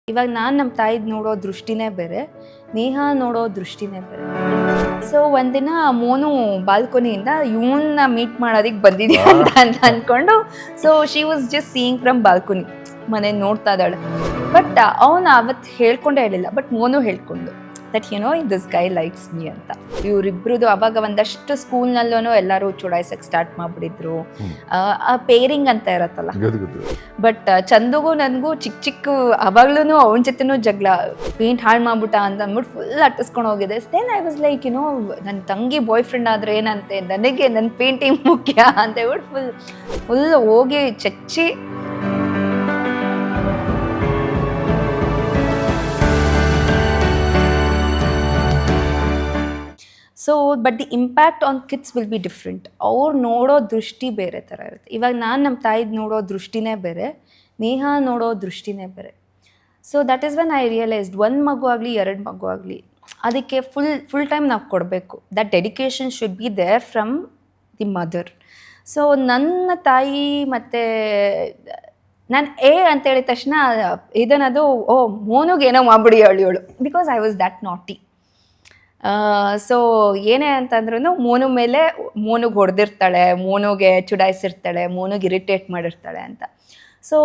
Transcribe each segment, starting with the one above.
ಇವಾಗ ನಾನು ನಮ್ಮ ತಾಯಿದ್ ನೋಡೋ ದೃಷ್ಟಿನೇ ಬೇರೆ, ನೇಹ ನೋಡೋ ದೃಷ್ಟಿನೇ ಬೇರೆ. ಸೊ ಒಂದಿನ ಮೋನು ಬಾಲ್ಕೊನಿಯಿಂದ ಇವನ್ನ ಮೀಟ್ ಮಾಡೋದಿಕ್ ಬಂದಿದ್ಯಾ ಅಂತ ಅನ್ಕೊಂಡು, so she was just seeing from balcony, ಮನೆ ನೋಡ್ತಾ ಇದ್ದಾಳೆ. ಬಟ್ ಅವನು ಅವತ್ತು ಹೇಳ್ಕೊಂಡೇ ಹೇಳಿಲ್ಲ, ಬಟ್ ಮೋನು ಹೇಳ್ಕೊಂಡು that you know this guy likes me ಅಂತ. ಇವರಿಬ್ರದ್ದು ಅವಾಗ ಒಂದಷ್ಟು ಸ್ಕೂಲ್ನಲ್ಲೂ ಎಲ್ಲರೂ ಚುಡಾಯಿಸಕ್ಕೆ ಸ್ಟಾರ್ಟ್ ಮಾಡ್ಬಿಟ್ಟಿದ್ರು. ಪೇರಿಂಗ್ ಅಂತ ಇರತ್ತಲ್ಲ. ಬಟ್ ಚಂದುಗೂ ನನಗೂ ಚಿಕ್ಕ ಚಿಕ್ಕ ಅವಾಗ್ಲೂ ಅವನ ಜೊತೆನೂ ಜಗಳ, ಪೇಂಟ್ ಹಾಳು ಮಾಡ್ಬಿಟ್ಟ ಅಂತ ಅಂದ್ಬಿಟ್ಟು ಫುಲ್ ಅಟ್ಟಿಸ್ಕೊಂಡು ಹೋಗಿದೆ. ದೆನ್ ಐ ವಾಸ್ ಲೈಕ್ ನನ್ನ ತಂಗಿ ಬಾಯ್ ಫ್ರೆಂಡ್ ಆದ್ರೆ ಏನಂತೆ, ನನಗೆ ನನ್ನ ಪೇಂಟಿಂಗ್ ಮುಖ್ಯ ಅಂತ ಹೇಳ್ಬಿಟ್ಟು ಫುಲ್ ಹೋಗಿ ಚಚ್ಚಿ. So but the impact on kids will be different. ಅವ್ರು ನೋಡೋ ದೃಷ್ಟಿ ಬೇರೆ ಥರ ಇರುತ್ತೆ. ಇವಾಗ ನಾನು ನಮ್ಮ ತಾಯಿದು ನೋಡೋ ದೃಷ್ಟಿನೇ ಬೇರೆ, ನೇಹ ನೋಡೋ ದೃಷ್ಟಿನೇ ಬೇರೆ. So that is when I realised, ಒಂದು ಮಗು ಆಗಲಿ ಎರಡು ಮಗು ಆಗಲಿ ಅದಕ್ಕೆ ಫುಲ್ ಟೈಮ್ ನಾವು ಕೊಡಬೇಕು. That dedication should be there from the mother. So ನನ್ನ ತಾಯಿ ಮತ್ತು ನಾನು ಅಂತ ಹೇಳಿದ ತಕ್ಷಣ ಇದನ್ನದು ಮೋನುಗೆ ಏನೋ ಮಾಡ್ಬಿಡಿ ಅವಳು, ಬಿಕಾಸ್ ಐ ವಾಸ್ ದ್ಯಾಟ್ ನಾಟಿ. ಸೊ ಏನೇ ಅಂತಂದ್ರೂ ಮೋನುಗೆ ಹೊಡೆದಿರ್ತಾಳೆ, ಮೋನುಗೆ ಚುಡಾಯಿಸಿರ್ತಾಳೆ, ಮೋನುಗೆ ಇರಿಟೇಟ್ ಮಾಡಿರ್ತಾಳೆ ಅಂತ. ಸೊ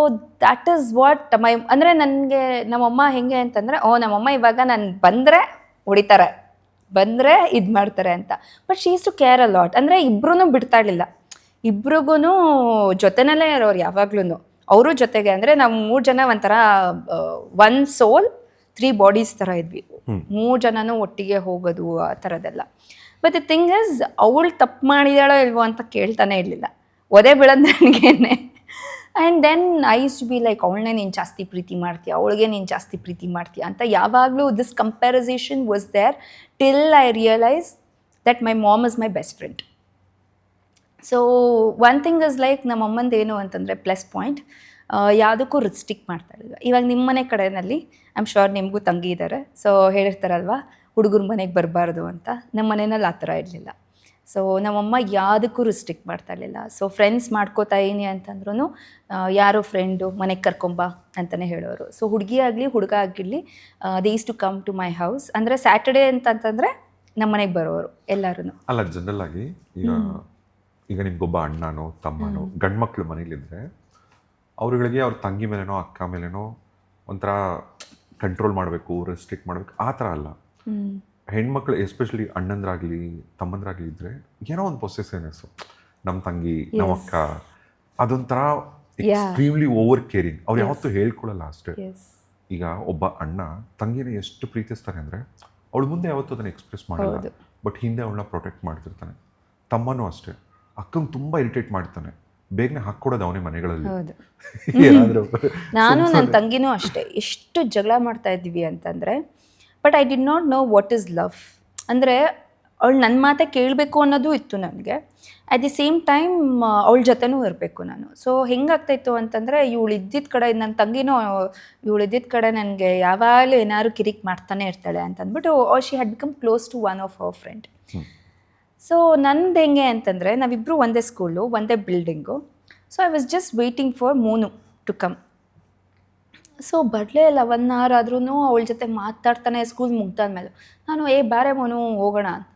ದ್ಯಾಟ್ ಈಸ್ ವಾಟ್ ಅಂದರೆ ನನಗೆ ನಮ್ಮಮ್ಮ ಹೆಂಗೆ ಅಂತಂದರೆ, ನಮ್ಮಮ್ಮ ಇವಾಗ ನಾನು ಬಂದರೆ ಹೊಡಿತಾರೆ, ಬಂದರೆ ಇದು ಮಾಡ್ತಾರೆ ಅಂತ. But she is to care a lot. ಅಂದರೆ ಇಬ್ರೂ ಬಿಡ್ತಾ ಇರಲಿಲ್ಲ, ಇಬ್ರಿಗೂ ಜೊತೆನಲ್ಲೇ ಇರೋರು ಯಾವಾಗ್ಲೂ. ಅವರು ಜೊತೆಗೆ ಅಂದರೆ ನಾವು 3 ಜನ ಒಂಥರ ಒನ್ ಸೋಲ್ 3 ಬಾಡೀಸ್ ಥರ ಇದ್ವಿ. 3 ಜನನೂ ಒಟ್ಟಿಗೆ ಹೋಗೋದು ಆ ಥರದ್ದೆಲ್ಲ. ಬಟ್ ದಿ ಥಿಂಗ್ ಇಸ್, ಅವಳು ತಪ್ಪು ಮಾಡಿದಾಳೋ ಇಲ್ವೋ ಅಂತ ಕೇಳ್ತಾನೆ ಇರಲಿಲ್ಲ, ಒದೆ ಬೀಳೋದು ನನಗೇನೆ. And then I use to be like, ಅವಳನ್ನೇ ನೀನು ಜಾಸ್ತಿ ಪ್ರೀತಿ ಮಾಡ್ತೀಯ, ಅವಳಿಗೆ ನೀನು ಜಾಸ್ತಿ ಪ್ರೀತಿ ಮಾಡ್ತೀಯ ಅಂತ ಯಾವಾಗಲೂ this comparisation was there till I realise that my mom is my best friend. So one thing is like, ನಮ್ಮ ಅಮ್ಮಂದು ಏನು ಅಂತಂದರೆ ಪ್ಲಸ್ ಪಾಯಿಂಟ್, ಯಾವುದಕ್ಕೂ ರಿಸ್ಟ್ರಿಕ್ಟ್ ಮಾಡ್ತಾ ಇರಲಿಲ್ಲ. ಇವಾಗ ನಿಮ್ಮ ಮನೆ ಕಡೆಯಲ್ಲಿ ಐ ಆಮ್ ಶೋರ್ ನಿಮಗೂ ತಂಗಿ ಇದ್ದಾರೆ, ಸೊ ಹೇಳಿರ್ತಾರಲ್ವ ಹುಡುಗರ ಮನೆಗೆ ಬರಬಾರ್ದು ಅಂತ. ನಮ್ಮ ಮನೆಯಲ್ಲಿ ಆ ಥರ ಇರಲಿಲ್ಲ. ಸೊ ನಮ್ಮಮ್ಮ ಯಾವುದಕ್ಕೂ ರಿಸ್ಟ್ರಿಕ್ಟ್ ಮಾಡ್ತಾ ಇರಲಿಲ್ಲ. ಸೊ ಫ್ರೆಂಡ್ಸ್ ಮಾಡ್ಕೋತಾ ಇದೀನಿ ಅಂತಂದ್ರೂ ಯಾರೋ ಫ್ರೆಂಡು ಮನೆಗೆ ಕರ್ಕೊಂಬ ಅಂತಲೇ ಹೇಳೋರು. ಸೊ ಹುಡುಗಿ ಆಗಲಿ ಹುಡುಗ ಆಗಿರಲಿ, they is to come to my house. ಅಂದರೆ ಸ್ಯಾಟರ್ಡೇ ಅಂತಂತಂದರೆ ನಮ್ಮ ಮನೆಗೆ ಬರೋರು ಎಲ್ಲರೂ. ಅಲ್ಲ, ಜನರಲ್ ಆಗಿ ಈಗ ನಿಮ್ಗೊಬ್ಬ ಅಣ್ಣನೋ ತಮ್ಮನೋ ಗಂಡು ಮಕ್ಕಳು ಮನೇಲಿದ್ದರೆ ಅವ್ರುಗಳಿಗೆ ಅವ್ರ ತಂಗಿ ಮೇಲೇನೋ ಅಕ್ಕ ಮೇಲೇನೋ ಒಂಥರ ಕಂಟ್ರೋಲ್ ಮಾಡಬೇಕು, ರೆಸ್ಟ್ರಿಕ್ಟ್ ಮಾಡಬೇಕು, ಆ ಥರ ಅಲ್ಲ. ಹೆಣ್ಮಕ್ಳು ಎಸ್ಪೆಷಲಿ ಅಣ್ಣಂದ್ರಾಗಲಿ ತಮ್ಮಂದ್ರಾಗಲಿ ಇದ್ದರೆ ಏನೋ ಒಂದು ಪೊಸೆಸಿವ್ನೆಸ್ಸು, ನಮ್ಮ ತಂಗಿ ನಮ್ಮ ಅಕ್ಕ, ಅದೊಂಥರ ಎಕ್ಸ್ಟ್ರೀಮ್ಲಿ ಓವರ್ ಕೇರಿಂಗ್. ಅವ್ರು ಯಾವತ್ತೂ ಹೇಳ್ಕೊಳ್ಳಲ್ಲ ಅಷ್ಟೇ. ಈಗ ಒಬ್ಬ ಅಣ್ಣ ತಂಗಿನ ಎಷ್ಟು ಪ್ರೀತಿಸ್ತಾನೆ ಅಂದರೆ ಅವಳ ಮುಂದೆ ಯಾವತ್ತೂ ಅದನ್ನು ಎಕ್ಸ್ಪ್ರೆಸ್ ಮಾಡಲ್ಲ, ಬಟ್ ಹಿಂದೆ ಅವಳನ್ನ ಪ್ರೊಟೆಕ್ಟ್ ಮಾಡ್ತಿರ್ತಾನೆ. ತಮ್ಮನೂ ಅಷ್ಟೇ, ಅಕ್ಕಂಗೆ ತುಂಬ ಇರಿಟೇಟ್ ಮಾಡ್ತಾನೆ, ಬೇಗನೆ ಹಾಕ್ಕೊಡೋದು ಅವನೇ ಮನೆಗಳಲ್ಲಿ. ನಾನು ನನ್ನ ತಂಗಿನೂ ಅಷ್ಟೇ, ಎಷ್ಟು ಜಗಳ ಮಾಡ್ತಾ ಇದ್ವಿ ಅಂತಂದರೆ, but I did not know what is love. ಅಂದರೆ ಅವಳು ನನ್ನ ಮಾತೇ ಕೇಳಬೇಕು ಅನ್ನೋದು ಇತ್ತು ನನಗೆ. ಅಟ್ ದಿ ಸೇಮ್ ಟೈಮ್ ಅವಳ ಜೊತೆನೂ ಇರಬೇಕು ನಾನು. ಸೊ ಹೆಂಗಾಗ್ತಾಯಿತ್ತು ಅಂತಂದರೆ, ಇವಳು ಇದ್ದಿದ್ದ ಕಡೆ, ನನ್ನ ತಂಗಿನೂ ಇವಳು ಇದ್ದಿದ್ದ ಕಡೆ ನನಗೆ ಯಾವಾಗಲೂ ಏನಾದ್ರು ಕಿರಿಕ್ ಮಾಡ್ತಾನೆ ಇರ್ತಾಳೆ ಅಂತಂದ್ಬಿಟ್ಟು she had become close to one of our friend. So ನಂದು ಹೆಂಗೆ ಅಂತಂದರೆ, ನಾವಿಬ್ಬರು ಒಂದೇ ಸ್ಕೂಲು, ಒಂದೇ building. So I was just waiting for Monu to come. So ಬರಲೇ ಇಲ್ಲ. 1 hour ಆದ್ರೂ ಅವಳ ಜೊತೆ ಮಾತಾಡ್ತಾನೆ, ಸ್ಕೂಲ್ ಮುಗ್ದಾದ್ಮೇಲೆ ನಾನು ಬಾರೆ ಮೋನು ಹೋಗೋಣ ಅಂತ.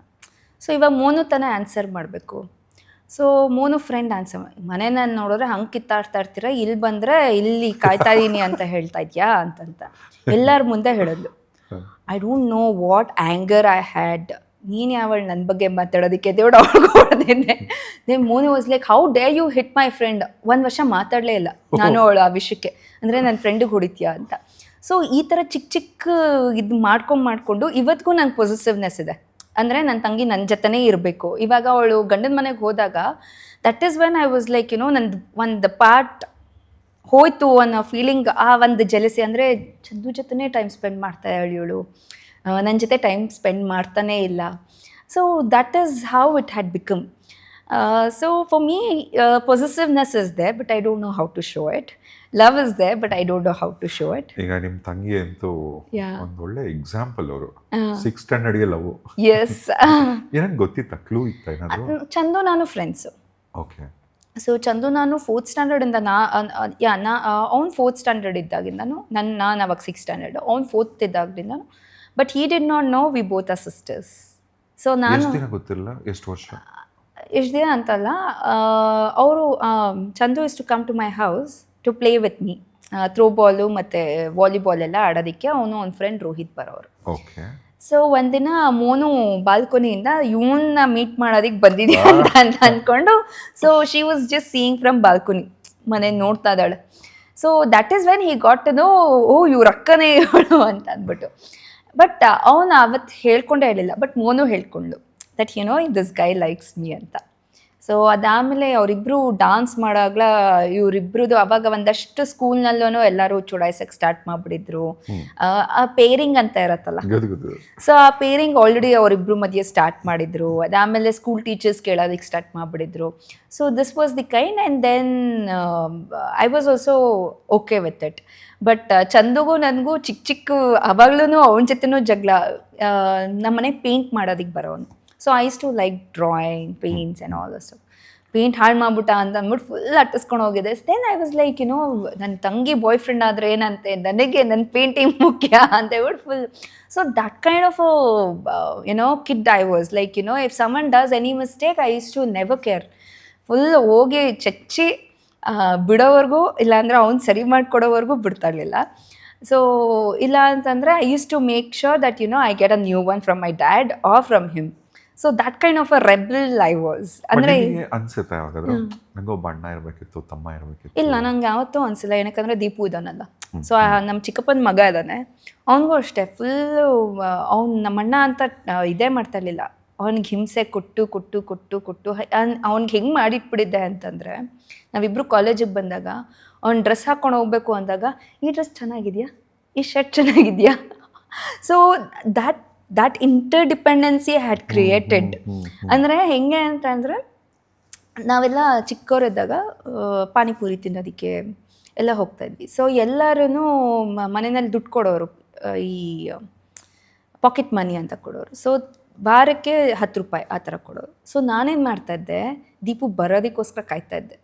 ಸೊ ಇವಾಗ ಮೋನು ತಾನೇ ಆನ್ಸರ್ ಮಾಡಬೇಕು. ಸೊ ಮೋನು ಫ್ರೆಂಡ್ ಆನ್ಸರ್ ಮನೇನ ನೋಡಿದ್ರೆ ಹಂಗೆ ಕಿತ್ತಾಡ್ತಾ ಇರ್ತೀರ, ಇಲ್ಲಿ ಬಂದರೆ ಇಲ್ಲಿ ಕಾಯ್ತಾ ಇದ್ದೀನಿ ಅಂತ ಹೇಳ್ತಾ ಇದೆಯಾ ಅಂತಂತ ಎಲ್ಲರ ಮುಂದೆ ಹೇಳಿದ್ಲು. I don't know what anger I had. ನೀನು ಯಾವಳು ನನ್ನ ಬಗ್ಗೆ ಮಾತಾಡೋದಕ್ಕೆ, ದೇವ್ಡು ಅವ್ಳಿಗೆ ಹೊಡೆದೇನೆ. They Monu was like, how dare you hit my friend. 1 ವರ್ಷ ಮಾತಾಡಲೇ ಇಲ್ಲ ನಾನು ಅವಳು ಆ ವಿಷಯಕ್ಕೆ, ಅಂದರೆ ನನ್ನ ಫ್ರೆಂಡಿಗೆ ಹೊಡಿತೀಯಾ ಅಂತ. ಸೊ ಈ ಥರ ಚಿಕ್ಕ ಚಿಕ್ಕ ಇದು ಮಾಡ್ಕೊಂಡು ಇವತ್ತಿಗೂ ನಂಗೆ ಪೊಸೆಸಿವ್ನೆಸ್ ಇದೆ. ಅಂದರೆ ನನ್ನ ತಂಗಿ ನನ್ನ ಜೊತೆನೇ ಇರಬೇಕು. ಇವಾಗ ಅವಳು ಗಂಡನ ಮನೆಗೆ ಹೋದಾಗ that is when I was like ನಂದು ಒಂದು ಪಾರ್ಟ್ ಹೋಯ್ತು ಅನ್ನೋ ಫೀಲಿಂಗ್, ಆ ಒಂದು ಜೆಲಸಿ. ಅಂದರೆ ಚಂದು ಜೊತೆನೇ ಟೈಮ್ ಸ್ಪೆಂಡ್ ಮಾಡ್ತಾ ಇವಳು, ನನ್ನ ಜೊತೆ ಟೈಮ್ ಸ್ಪೆಂಡ್ ಮಾಡ್ತಾನೇ ಇಲ್ಲ. So that is how it had become. So for me possessiveness is there, but I don't know how to show it. Love is there, but I don't know how to show it. ಈಗ ನಿಮ್ಮ ತಂಗಿ ಅಂತೂ ಒಂದು ಒಳ್ಳೆ example. ಅವರು 6th ಸ್ಟ್ಯಾಂಡರ್ಡ್ಗೆ love. S. ಏನಾದ್ರು ಗೊತ್ತಿತ್ತಾ, clue ಇತ್ತಾ ಏನಾದ್ರು? ಚಂದು ನಾನು ಫ್ರೆಂಡ್ಸು. ಓಕೆ. ಸೊ ಚಂದು ನಾನು 4th ಸ್ಟ್ಯಾಂಡರ್ಡಿಂದ ಅವ್ನು 4th ಸ್ಟ್ಯಾಂಡರ್ಡ್ ಇದ್ದಾಗಿಂದನು ನಾನು ಅವಾಗ 6th ಸ್ಟ್ಯಾಂಡರ್ಡ್, ಅವ್ನು 4th ಇದ್ದಾಗಿಂದನು. But he did not know we both are sisters. So ನಾನು ಎಷ್ಟು ದಿನ ಗೊತ್ತಿಲ್ಲ, ಎಷ್ಟು ವರ್ಷ? ಎಷ್ಟು ದಿನ ಅಂತಲ್ಲ, ಅವರು Chandu is to come to my house to play with me, throw ball ಮತ್ತು ವಾಲಿಬಾಲ್ ಎಲ್ಲ ಆಡೋದಕ್ಕೆ ಅವನು ಅವ್ನ ಫ್ರೆಂಡ್ ರೋಹಿತ್ ಬರೋರು. ಓಕೆ. ಸೊ ಒಂದಿನ ಮೋನು ಬಾಲ್ಕೊನಿಯಿಂದ ಇವನ್ನ ಮೀಟ್ ಮಾಡೋದಕ್ಕೆ ಬಂದಿದ್ಯಾ ಅಂತ ಅಂದ್ಕೊಂಡು, so she was just seeing from balcony, ಮನೆ ನೋಡ್ತಾ ಇದ್ದಾಳೆ. So that is when he got to know, ಓ ಇವ್ರ ಅಕ್ಕನೇ ಇವಳು ಅಂತ ಅಂದ್ಬಿಟ್ಟು. ಬಟ್ ಅವನು ಅವತ್ತು ಹೇಳ್ಕೊಂಡೇ ಹೇಳಿಲ್ಲ, ಬಟ್ ಮೋನು ಹೇಳ್ಕೊಂಡ್ಳು that you know this guy likes me ಅಂತ. ಸೊ ಅದಾದಮೇಲೆ ಅವರಿಬ್ಬರು ಡಾನ್ಸ್ ಮಾಡಾಗ್ಲ ಇವರಿಬ್ರದ್ದು ಅವಾಗ ಒಂದಷ್ಟು ಸ್ಕೂಲ್ನಲ್ಲೂ ಎಲ್ಲರೂ ಚುಡಾಯಿಸಕ್ಕೆ ಸ್ಟಾರ್ಟ್ ಮಾಡಿಬಿಟ್ಟಿದ್ರು. ಆ ಪೇರಿಂಗ್ ಅಂತ ಇರತ್ತಲ್ಲ, ಸೊ ಆ ಪೇರಿಂಗ್ ಆಲ್ರೆಡಿ ಅವರಿಬ್ರು ಮಧ್ಯೆ ಸ್ಟಾರ್ಟ್ ಮಾಡಿದ್ರು. ಅದಾದಮೇಲೆ ಸ್ಕೂಲ್ ಟೀಚರ್ಸ್ ಕೇಳೋದಕ್ಕೆ ಸ್ಟಾರ್ಟ್ ಮಾಡಿಬಿಟ್ಟಿದ್ರು. So this was the kind, and then I was also okay with it. But ಚಂದುಗೂ ನನಗೂ ಚಿಕ್ಕ ಅವಾಗ್ಲೂ ಅವನ ಜೊತೆನೂ ಜಗಳ. ನಮ್ಮನೆ ಪೇಂಟ್ ಮಾಡೋದಕ್ಕೆ ಬರೋನು. So I use to like drawing, paints and all that. Paint ಹಾಳು ಮಾಡ್ಬಿಟ್ಟ ಅಂತ ಅಂದ್ಬಿಟ್ಟು ಫುಲ್ ಅಟ್ಟಿಸ್ಕೊಂಡು ಹೋಗಿದೆ. Then I was like you know, ನನ್ನ ತಂಗಿ ಬಾಯ್ ಫ್ರೆಂಡ್ ಆದರೆ ಏನಂತೆ, ನನಗೆ ನನ್ನ ಪೇಂಟಿಂಗ್ ಮುಖ್ಯ ಅಂತ ಹೇಳ್ಬಿಟ್ಟು full. So that kind of kid I was like if someone does any mistake I use to never care. Full ಹೋಗಿ ಚಚ್ಚಿ ಬಿಡೋವರೆಗೂ, ಇಲ್ಲಾಂದರೆ ಅವ್ನು ಸರಿ ಮಾಡಿಕೊಡೋವರೆಗೂ ಬಿಡ್ತಾ ಇರಲಿಲ್ಲ. ಸೊ ಇಲ್ಲ ಅಂತಂದರೆ I use to make sure that I get a new one from my dad or from him. So that kind of a rebel I was. ಅಂದರೆ ಅನ್ಸುತ್ತೆ ಯಾವಾಗಾದ್ರೂ ನಂಗೆ ಒಬ್ಬ ಅಣ್ಣ ಇರಬೇಕಿತ್ತು, ತಮ್ಮ ಇರಬೇಕಿತ್ತು? ಇಲ್ಲ, ನಂಗೆ ಯಾವತ್ತೂ ಅನಿಸಿಲ್ಲ. ಏನಕ್ಕಂದರೆ ದೀಪು ಇದ್ದಾನಲ್ಲ, ಸೊ ನಮ್ಮ ಚಿಕ್ಕಪ್ಪನ ಮಗ ಇದ್ದಾನೆ, ಅವನಿಗೂ ಅಷ್ಟೇ ಫುಲ್ಲು ಅವ್ನು ನಮ್ಮಣ್ಣ ಅಂತ ಇದೇ ಮಾಡ್ತಾ ಇರಲಿಲ್ಲ. ಅವ್ನಿಗೆ ಹಿಂಸೆ ಕೊಟ್ಟು ಕೊಟ್ಟು ಕೊಟ್ಟು ಕೊಟ್ಟು ಅವ್ನಿಗೆ ಹೆಂಗೆ ಮಾಡಿಟ್ಬಿಟ್ಟಿದ್ದೆ ಅಂತಂದರೆ, ನಾವಿಬ್ಬರು ಕಾಲೇಜಿಗೆ ಬಂದಾಗ ಅವ್ನು ಡ್ರೆಸ್ ಹಾಕ್ಕೊಂಡು ಹೋಗ್ಬೇಕು ಅಂದಾಗ, ಈ ಡ್ರೆಸ್ ಚೆನ್ನಾಗಿದೆಯಾ, ಈ ಶರ್ಟ್ ಚೆನ್ನಾಗಿದೆಯಾ. So that interdependence had created. ಅಂದರೆ ಹೆಂಗೆ ಅಂತಂದರೆ, ನಾವೆಲ್ಲ ಚಿಕ್ಕವರಿದ್ದಾಗ ಪಾನಿಪುರಿ ತಿನ್ನೋದಕ್ಕೆ ಎಲ್ಲ ಹೋಗ್ತಾಯಿದ್ವಿ. ಸೊ ಎಲ್ಲರೂ ಮನೆಯಲ್ಲಿ ದುಡ್ಡು ಕೊಡೋರು, ಈ ಪಾಕೆಟ್ ಮನಿ ಅಂತ ಕೊಡೋರು. ಸೊ ವಾರಕ್ಕೆ 10 ರೂಪಾಯಿ ಆ ಥರ ಕೊಡೋರು. ಸೊ ನಾನೇನು ಮಾಡ್ತಾಯಿದ್ದೆ, ದೀಪು ಬರೋದಕ್ಕೋಸ್ಕರ ಕಾಯ್ತಾಯಿದ್ದೆ.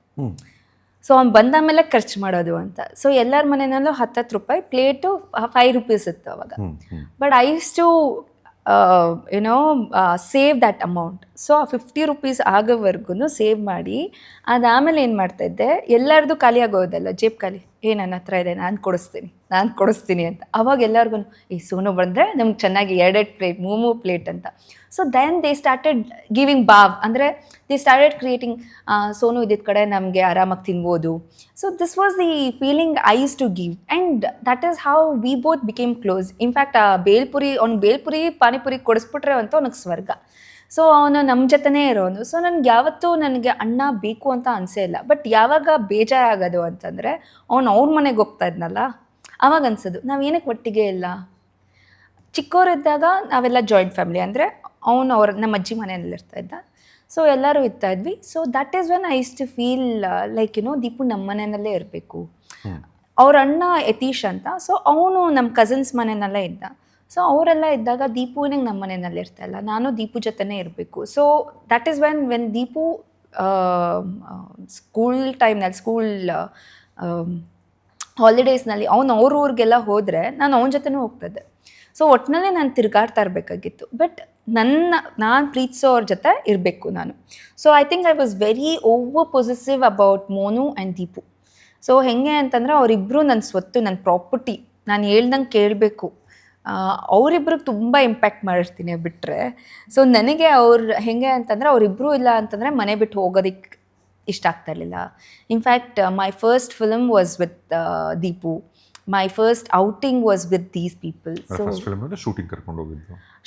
ಸೊ ಅವ್ನು ಬಂದ ಮೇಲೆ ಖರ್ಚು ಮಾಡೋದು ಅಂತ. ಸೊ ಎಲ್ಲರ ಮನೆಯಲ್ಲೂ 10 ರೂಪಾಯಿ, ಪ್ಲೇಟು 5 ರೂಪೀಸ್ ಇತ್ತು ಅವಾಗ. But I use to save that amount. So ಆ 50 ರೂಪೀಸ್ ಆಗೋವರೆಗೂ ಸೇವ್ ಮಾಡಿ, ಅದಾದಮೇಲೆ ಏನು ಮಾಡ್ತಾಯಿದ್ದೆ, ಎಲ್ಲರದು ಖಾಲಿ ಆಗೋದಲ್ಲ, ಜೇಬ್ ಖಾಲಿ, ನನ್ನ ಹತ್ರ ಇದೆ, ನಾನು ಕೊಡಿಸ್ತೀನಿ ಅಂತ. ಅವಾಗ ಎಲ್ಲರಿಗೂ ಈ ಸೋನು ಬಂದರೆ ನಮ್ಗೆ ಚೆನ್ನಾಗಿ 2 ಪ್ಲೇಟ್ 3 ಪ್ಲೇಟ್ ಅಂತ. So then they started giving ಬಾವ್, ಅಂದರೆ ದೇ ಸ್ಟಾರ್ಟೆಡ್ ಕ್ರಿಯೇಟಿಂಗ್, ಸೋನು ಇದ್ದಿದ್ದ ಕಡೆ ನಮಗೆ ಆರಾಮಾಗಿ ತಿನ್ಬೋದು. So this was the feeling I use to give, and that is how we both became close. In fact ಆ ಬೇಲ್ಪುರಿ ಪಾನಿಪುರಿ ಕೊಡಿಸ್ಬಿಟ್ರೆ ಅಂತೂ ಅವ್ನಿಗೆ ಸ್ವರ್ಗ. ಸೊ ಅವನು ನಮ್ಮ ಜೊತೆನೇ ಇರೋನು. ಸೊ ನನಗೆ ಅಣ್ಣ ಬೇಕು ಅಂತ ಅನಿಸೇ ಇಲ್ಲ. ಬಟ್ ಯಾವಾಗ ಬೇಜಾರಾಗೋದು ಅಂತಂದರೆ, ಅವ್ರ ಮನೆಗೆ ಹೋಗ್ತಾ ಇದ್ನಲ್ಲ, ಆವಾಗ ಅನ್ಸೋದು ನಾವೇನಕ್ಕೆ ಒಟ್ಟಿಗೆ ಇಲ್ಲ. ಚಿಕ್ಕವರಿದ್ದಾಗ ನಾವೆಲ್ಲ ಜಾಯಿಂಟ್ ಫ್ಯಾಮಿಲಿ, ಅಂದರೆ ನಮ್ಮ ಅಜ್ಜಿ ಮನೆಯಲ್ಲಿ ಇರ್ತಾಯಿದ್ದ. ಸೊ ಎಲ್ಲರೂ ಇರ್ತಾಯಿದ್ವಿ. So that is when I use to feel like Deepu ನಮ್ಮ ಮನೆಯಲ್ಲೇ ಇರಬೇಕು. ಅವ್ರ ಅಣ್ಣ ಯತೀಶ್ ಅಂತ, ಸೊ ಅವನು ನಮ್ಮ ಕಸಿನ್ಸ್ ಮನೆಯಲ್ಲೇ ಇದ್ದ. ಸೊ ಅವರೆಲ್ಲ ಇದ್ದಾಗ ದೀಪುವಿನಿಗೆ ನಮ್ಮ ಮನೆಯಲ್ಲಿ ಇರ್ತಾಯಿಲ್ಲ, ನಾನು ದೀಪು ಜೊತೆನೇ ಇರಬೇಕು. So that is when Deepu school ಹಾಲಿಡೇಸ್ನಲ್ಲಿ ಅವ್ರ ಊರಿಗೆಲ್ಲ ಹೋದರೆ ನಾನು ಅವನ ಜೊತೆನೂ ಹೋಗ್ತಾಯಿದ್ದೆ. ಸೊ ಒಟ್ಟಿನಲ್ಲಿ ನಾನು ತಿರುಗಾಡ್ತಾ ಇರಬೇಕಾಗಿತ್ತು. ಬಟ್ ನಾನು ಪ್ರೀತಿಸೋವ್ರ ಜೊತೆ ಇರಬೇಕು ನಾನು. So I think I was very over possessive about Monu and Deepu. So ಹೆಂಗೆ ಅಂತಂದರೆ, ಅವರಿಬ್ಬರು ನನ್ನ ಸ್ವತ್ತು, ನನ್ನ ಪ್ರಾಪರ್ಟಿ, ನಾನು ಹೇಳ್ದಂಗೆ ಕೇಳಬೇಕು. ಅವರಿಬ್ರಿಗೆ ತುಂಬ ಇಂಪ್ಯಾಕ್ಟ್ ಮಾಡಿರ್ತೀನಿ ಬಿಟ್ಟರೆ. ಸೊ ನನಗೆ ಹೆಂಗೆ ಅಂತಂದರೆ, ಅವರಿಬ್ಬರು ಇಲ್ಲ ಅಂತಂದರೆ ಮನೆ ಬಿಟ್ಟು ಹೋಗೋದಕ್ಕೆ ಇಷ್ಟ ಆಗ್ತಾ ಇರಲಿಲ್ಲ. In fact my first film was with Deepu. My first outing was with these people. So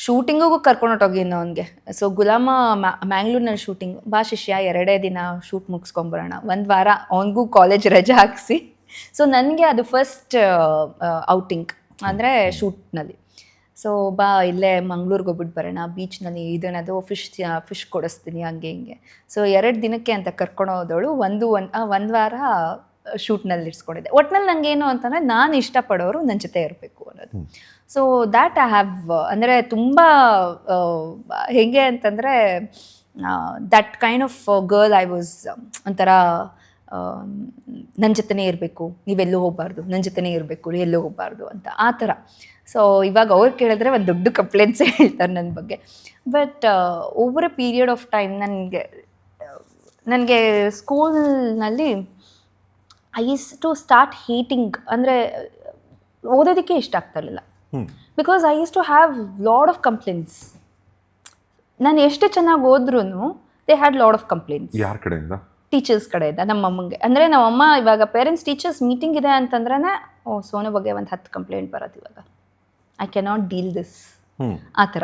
ಶೂಟಿಂಗಿಗೂ ಕರ್ಕೊಂಡೋಗಿದ್ದು ಅವನಿಗೆ. ಸೊ ಗುಲಾಮ ಮ್ಯಾಂಗ್ಳೂರ್ನಲ್ಲಿ ಶೂಟಿಂಗ್, ಬಾ ಶಿಷ್ಯ 2 ದಿನ ಶೂಟ್ ಮುಗಿಸ್ಕೊಂಬರೋಣ, 1 ವಾರ ಅವನಿಗೂ ಕಾಲೇಜ್ ರಜೆ ಹಾಕಿಸಿ. ಸೊ ನನಗೆ ಅದು ಫಸ್ಟ್ ಔಟಿಂಗ್ ಅಂದರೆ ಶೂಟ್ನಲ್ಲಿ. ಸೊ ಬಾ ಇಲ್ಲೇ ಮಂಗ್ಳೂರಿಗೆ ಹೋಗ್ಬಿಟ್ಟು ಬರೋಣ, ಬೀಚ್ನಲ್ಲಿ ಇದನ್ನದು ಫಿಶ್ ಕೊಡಿಸ್ತೀನಿ ಹಂಗೆ ಹಿಂಗೆ. ಸೊ 2 ದಿನಕ್ಕೆ ಅಂತ ಕರ್ಕೊಂಡು ಹೋದವಳು 1 ವಾರ ಶೂಟ್ನಲ್ಲಿ ಇರಿಸ್ಕೊಂಡಿದ್ದೆ. ಒಟ್ಟಿನಲ್ಲಿ ನನಗೇನು ಅಂತಂದರೆ, ನಾನು ಇಷ್ಟಪಡೋರು ನನ್ನ ಜೊತೆ ಇರಬೇಕು ಅನ್ನೋದು. ಸೊ ದ್ಯಾಟ್ ಐ ಹ್ಯಾವ್, ಅಂದರೆ ತುಂಬ ಹೆಂಗೆ ಅಂತಂದರೆ that kind of girl I was ಒಂಥರ ನನ್ನ ಜೊತೆನೇ ಇರಬೇಕು, ನೀವೆಲ್ಲೂ ಹೋಗಬಾರ್ದು, ನನ್ನ ಜೊತೆನೇ ಇರಬೇಕು, ಎಲ್ಲೂ ಹೋಗಬಾರ್ದು ಅಂತ ಆ ಥರ. ಸೊ ಇವಾಗ ಅವ್ರು ಕೇಳಿದ್ರೆ ಒಂದು ದೊಡ್ಡ ಕಂಪ್ಲೇಂಟ್ಸೇ ಹೇಳ್ತಾರೆ ನನ್ನ ಬಗ್ಗೆ. But over a period of time ನನಗೆ ಸ್ಕೂಲ್ನಲ್ಲಿ I use to start hating, ಅಂದರೆ ಓದೋದಕ್ಕೆ ಇಷ್ಟ ಆಗ್ತಾಯಿರಲಿಲ್ಲ. Because I use to have lot of complaints. ನಾನು ಎಷ್ಟು ಚೆನ್ನಾಗಿ ಓದ್ರೂ they had lot of complaints. ಯಾರ ಕಡೆಯಿಂದ? ಟೀಚರ್ಸ್ ಕಡೆಯಿಂದ. ನಮ್ಮಮ್ಮಗೆ ಅಂದರೆ ನಮ್ಮಮ್ಮ ಇವಾಗ ಪೇರೆಂಟ್ಸ್ ಟೀಚರ್ಸ್ ಮೀಟಿಂಗ್ ಇದೆ ಅಂತಂದ್ರೆ ಸೋನು ಬಗ್ಗೆ ಒಂದು 10 ಕಂಪ್ಲೇಂಟ್ ಬರೋದು ಇವಾಗ. ಐ ಕ್ಯಾನಾಟ್ ಡೀಲ್ ದಿಸ್ ಆ ಥರ.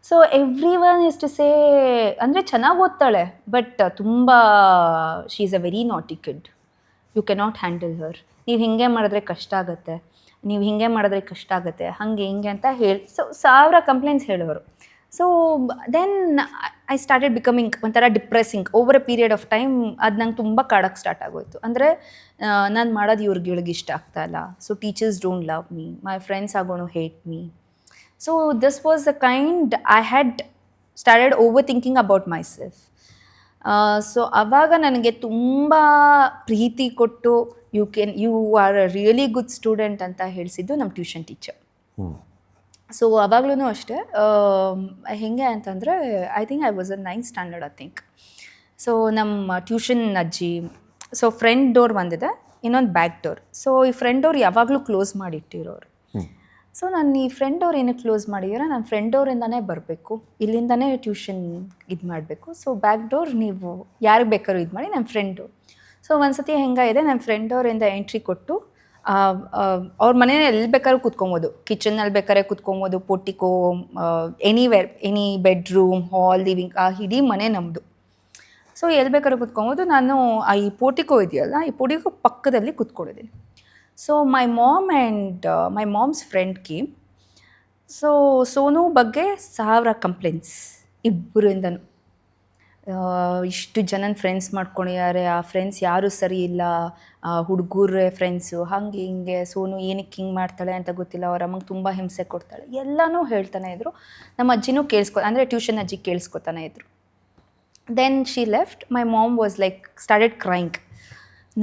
So everyone is to say, ಅಂದರೆ ಚೆನ್ನಾಗಿ ಓದ್ತಾಳೆ ಬಟ್ ತುಂಬ she is a very naughty kid, you cannot handle her, ನೀವು ಹಿಂಗೆ ಮಾಡಿದ್ರೆ ಕಷ್ಟ ಆಗುತ್ತೆ, ನೀವು ಹಿಂಗೆ ಮಾಡಿದ್ರೆ ಕಷ್ಟ ಆಗುತ್ತೆ, ಹಾಗೆ ಹಿಂಗೆ ಅಂತ ಹೇಳಿ ಸಾವಿರ ಕಂಪ್ಲೇಂಟ್ಸ್ ಹೇಳೋರು. So then I started becoming ಒಂಥರ depressing over a period of time. ಅದು ನಂಗೆ ತುಂಬ ಕಾಡೋಕ್ಕೆ ಸ್ಟಾರ್ಟ್ ಆಗೋಯ್ತು. ಅಂದರೆ ನಾನು ಮಾಡೋದು ಇವ್ರಿಗೆ ಇಷ್ಟ ಆಗ್ತಾ ಇಲ್ಲ. So teachers don't love me, my friends are gone to hate me. So this was the kind I had started over thinking about myself. So ಆವಾಗ ನನಗೆ ತುಂಬ ಪ್ರೀತಿ ಕೊಟ್ಟು you are a really good student ಅಂತ ಹೇಳಿಸಿದ್ದು ನಮ್ಮ tuition teacher. So ಅವಾಗ್ಲೂ ಅಷ್ಟೇ ಹೇಗೆ ಅಂತಂದರೆ I think I was a 9th standard I think. So ನಮ್ಮ ಟ್ಯೂಷನ್ ಅಜ್ಜಿ, ಸೊ ಫ್ರಂಟ್ ಡೋರ್ ಒಂದಿದೆ, ಇನ್ನೊಂದು ಬ್ಯಾಕ್ ಡೋರ್. ಸೊ ಈ ಫ್ರಂಟ್ ಡೋರ್ ಯಾವಾಗಲೂ ಕ್ಲೋಸ್ ಮಾಡಿಟ್ಟಿರೋರು. ಸೊ ನಾನು ಈ ಫ್ರಂಟ್ ಡೋರ್ ಏನಕ್ಕೆ ಕ್ಲೋಸ್ ಮಾಡಿದ್ದೀರಾ, ನಾನು ಫ್ರಂಟ್ ಡೋರಿಂದನೇ ಬರಬೇಕು, ಇಲ್ಲಿಂದನೇ ಟ್ಯೂಷನ್ ಇದು ಮಾಡಬೇಕು. ಸೊ ಬ್ಯಾಕ್ ಡೋರ್ ನೀವು ಯಾರಿಗೆ ಬೇಕಾದ್ರೂ ಇದು ಮಾಡಿ, ನನ್ನ ಫ್ರೆಂಡ್ ಡೋರ್. ಸೊ ಒಂದು ಸತಿ ಹೆಂಗಾಗಿದೆ, ನನ್ನ ಫ್ರಂಟ್ ಡೋರಿಂದ ಎಂಟ್ರಿ ಕೊಟ್ಟು ಅವ್ರ ಮನೇಲಿ ಎಲ್ಲಿ ಬೇಕಾದ್ರೂ ಕೂತ್ಕೊಬೋದು, ಕಿಚನ್ನಲ್ಲಿ ಬೇಕಾದ್ರೆ ಕೂತ್ಕೊಬೋದು, ಪೋರ್ಟಿಕೋ, ಎನಿವೇರ್, ಎನಿ ಬೆಡ್ರೂಮ್, ಹಾಲ್, ಲಿವಿಂಗ್, ಆ ಇಡೀ ಮನೆ ನಮ್ಮದು. ಸೊ ಎಲ್ಲಿ ಬೇಕಾದ್ರೂ ಕೂತ್ಕೊಬೋದು. ನಾನು ಈ ಪೋರ್ಟಿಕೋ ಇದೆಯಲ್ಲ, ಈ ಪೋರ್ಟಿಕೋ ಪಕ್ಕದಲ್ಲಿ ಕೂತ್ಕೊಂಡಿದ್ದೀನಿ. So my mom and my mom's friend came. So Sonu ಬಗ್ಗೆ 1000 ಕಂಪ್ಲೇಂಟ್ಸ್ ಇಬ್ಬರಿಂದನೂ. ಇಷ್ಟು ಜನನ ಫ್ರೆಂಡ್ಸ್ ಮಾಡ್ಕೊಂಡಿದ್ದಾರೆ, ಆ ಫ್ರೆಂಡ್ಸ್ ಯಾರೂ ಸರಿ ಇಲ್ಲ, ಹುಡುಗರೇ ಫ್ರೆಂಡ್ಸು, ಹಾಗೆ ಹಿಂಗೆ, ಸೋನು ಏನಕ್ಕೆ ಹಿಂಗೆ ಮಾಡ್ತಾಳೆ ಅಂತ ಗೊತ್ತಿಲ್ಲ, ಅವ್ರ ಅಮ್ಮಗೆ ತುಂಬ ಹಿಂಸೆ ಕೊಡ್ತಾಳೆ, ಎಲ್ಲನೂ ಹೇಳ್ತಾನೆ ಇದ್ರು. ನಮ್ಮ ಅಜ್ಜಿನೂ ಅಂದರೆ ಟ್ಯೂಷನ್ ಅಜ್ಜಿ ಕೇಳಿಸ್ಕೊತಾನೆ ಇದ್ರು. Then she left. My mom was like started crying.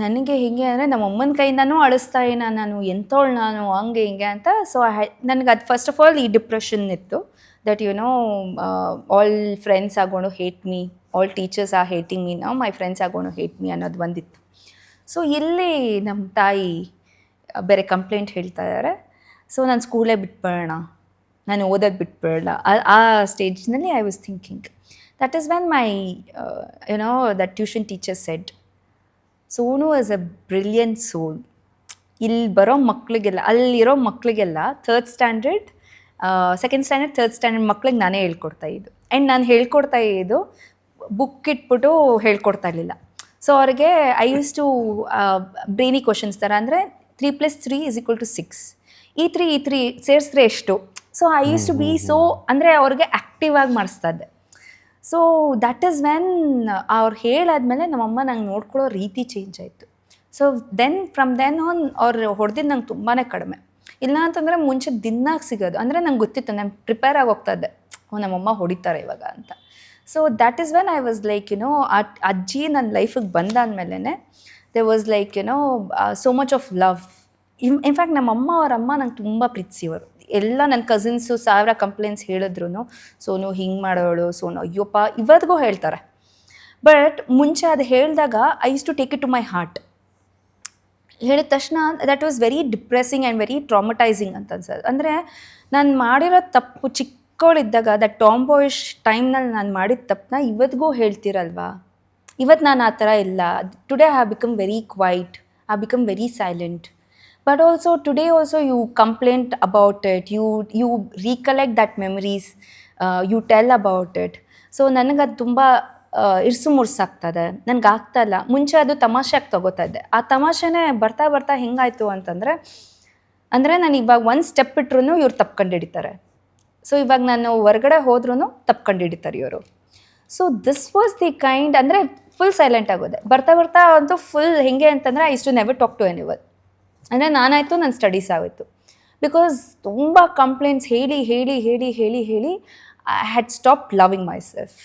ನನಗೆ ಹಿಂಗೆ ಅಂದರೆ ನಮ್ಮ ಅಮ್ಮನ ಕೈಯಿಂದನೂ ಅಳಿಸ್ತಾ ನಾನು ಎಂಥವಳು ನಾನು, ಹಂಗೆ ಹಿಂಗೆ ಅಂತ. ಸೊ ನನಗೆ ಅದು ಫಸ್ಟ್ ಆಫ್ ಆಲ್ ಈ ಡಿಪ್ರೆಷನ್ ಇತ್ತು, that you know all friends are gone to hate me, all teachers are hating me, now my friends are gone to hate me ಅನ್ನೋದು ಬಂದಿತ್ತು. ಸೊ ಇಲ್ಲಿ ನಮ್ಮ ತಾಯಿ ಬೇರೆ ಕಂಪ್ಲೇಂಟ್ ಹೇಳ್ತಾ ಇದ್ದಾರೆ. ಸೊ ನಾನು ಸ್ಕೂಲೇ ಬಿಟ್ಬಿಡೋಣ, ನಾನು ಓದೋದು ಬಿಟ್ಬಿಡೋಣ, ಆ ಸ್ಟೇಜ್ನಲ್ಲಿ I was thinking. That is when my that tuition teacher said, Sonu is a brilliant soul. ಇಲ್ಲಿ ಬರೋ ಮಕ್ಕಳಿಗೆಲ್ಲ, ಅಲ್ಲಿರೋ ಮಕ್ಕಳಿಗೆಲ್ಲ 3rd standard, 2nd standard, 3rd standard ಮಕ್ಳಿಗೆ ನಾನೇ ಹೇಳ್ಕೊಡ್ತಾ ಇದ್ದು. ಆ್ಯಂಡ್ ನಾನು ಹೇಳ್ಕೊಡ್ತಾ ಇದ್ದು ಬುಕ್ ಇಟ್ಬಿಟ್ಟು ಹೇಳ್ಕೊಡ್ತಾ ಇರಲಿಲ್ಲ. ಸೊ ಅವ್ರಿಗೆ I use to brainy questions ಥರ, ಅಂದರೆ 3 + 3 = 6, ಈ 3 ಸೇರಿಸಿದ್ರೆ ಎಷ್ಟು. So I use to be so, ಅಂದರೆ ಅವ್ರಿಗೆ ಆ್ಯಕ್ಟಿವ್ ಆಗಿ ಮಾಡಿಸ್ತಾ ಇದ್ದೆ. ಸೊ ದಟ್ ಈಸ್ ವೆನ್ ಅವ್ರು ಹೇಳಾದ್ಮೇಲೆ ನಮ್ಮಮ್ಮ ನಂಗೆ ನೋಡ್ಕೊಳ್ಳೋ ರೀತಿ ಚೇಂಜ್ ಆಯಿತು. ಸೊ ಫ್ರಮ್ ದೆನ್ ಆನ್ ಅವ್ರು ಹೊಡೆದಿದ್ದು ನಂಗೆ ತುಂಬಾ ಕಡಿಮೆ. ಇಲ್ಲ ಅಂತಂದರೆ ಮುಂಚೆ ದಿನಾಗಿ ಸಿಗೋದು, ಅಂದರೆ ನಂಗೆ ಗೊತ್ತಿತ್ತು, ನಾನು ಪ್ರಿಪೇರ್ ಆಗಿ ಹೋಗ್ತಾ ಇದ್ದೆ, ನಮ್ಮಮ್ಮ ಹೊಡಿತಾರೆ ಇವಾಗ ಅಂತ. So that is when I was like ಅಜ್ಜಿ ನನ್ನ ಲೈಫಿಗೆ ಬಂದಾದ್ಮೇಲೆ they was like so much of love. In fact ನಮ್ಮಮ್ಮ ಅವರಮ್ಮ ನಂಗೆ ತುಂಬ ಪ್ರೀತಿಸಿವರು. ಎಲ್ಲ ನನ್ನ ಕಸಿನ್ಸು 1000 ಕಂಪ್ಲೇಂಟ್ಸ್ ಹೇಳಿದ್ರು, ಸೋನು ಹಿಂಗೆ ಮಾಡೋಳು, ಸೋನು ಅಯ್ಯಪ್ಪ ಇವತ್ತಿಗೂ ಹೇಳ್ತಾರೆ. ಬಟ್ ಮುಂಚೆ ಅದು ಹೇಳಿದಾಗ I use to take it to my heart. ಹೇಳಿದ ತಕ್ಷಣ that was very depressing and very traumatising ಅಂತ ಅನ್ಸೋದು. ಅಂದರೆ ನಾನು ಮಾಡಿರೋ ತಪ್ಪು ಚಿಕ್ಕವಳಿದ್ದಾಗ, ದಟ್ ಟಾಮ್ ಬಾಯ್ಶ್ ಟೈಮ್ನಲ್ಲಿ ನಾನು ಮಾಡಿದ ತಪ್ಪನ್ನ ಇವತ್ತಿಗೂ ಹೇಳ್ತಿರಲ್ವಾ. ಇವತ್ತು ನಾನು ಆ ಥರ ಇಲ್ಲ. Today I have become very quiet, I have become very silent. But also today also you complain about it, you recollect that memories, you tell about it. So ನನಗೆ ಅದು ತುಂಬ ಇರ್ಸು ಮುರ್ಸಾಗ್ತದೆ, ನನಗೆ ಆಗ್ತಾಯಿಲ್ಲ. ಮುಂಚೆ ಅದು ತಮಾಷೆಯಾಗಿ ತಗೋತಾ ಇದ್ದೆ. ಆ ತಮಾಷೆನೇ ಬರ್ತಾ ಬರ್ತಾ ಹೆಂಗಾಯಿತು ಅಂತಂದರೆ, ಅಂದರೆ ನಾನು ಇವಾಗ ಒಂದು ಸ್ಟೆಪ್ ಇಟ್ರೂ ಇವ್ರು ತಪ್ಕೊಂಡು ಹಿಡಿತಾರೆ. ಸೊ ಇವಾಗ ನಾನು ಹೊರಗಡೆ ಹೋದ್ರೂ ತಪ್ಕೊಂಡು ಹಿಡಿತಾರೆ ಇವರು. So this was the kind, ಅಂದರೆ ಫುಲ್ ಸೈಲೆಂಟ್ ಆಗೋದೆ. ಬರ್ತಾ ಬರ್ತಾ ಅಂತೂ ಫುಲ್ ಹೆಂಗೆ ಅಂತಂದರೆ I use to never talk to anyone. ಅಂದರೆ ನಾನಾಯಿತು, ನನ್ನ ಸ್ಟಡೀಸ್ ಆಗೋಯ್ತು. ಬಿಕಾಸ್ ತುಂಬ ಕಂಪ್ಲೇಂಟ್ಸ್ ಹೇಳಿ I had stop loving my self.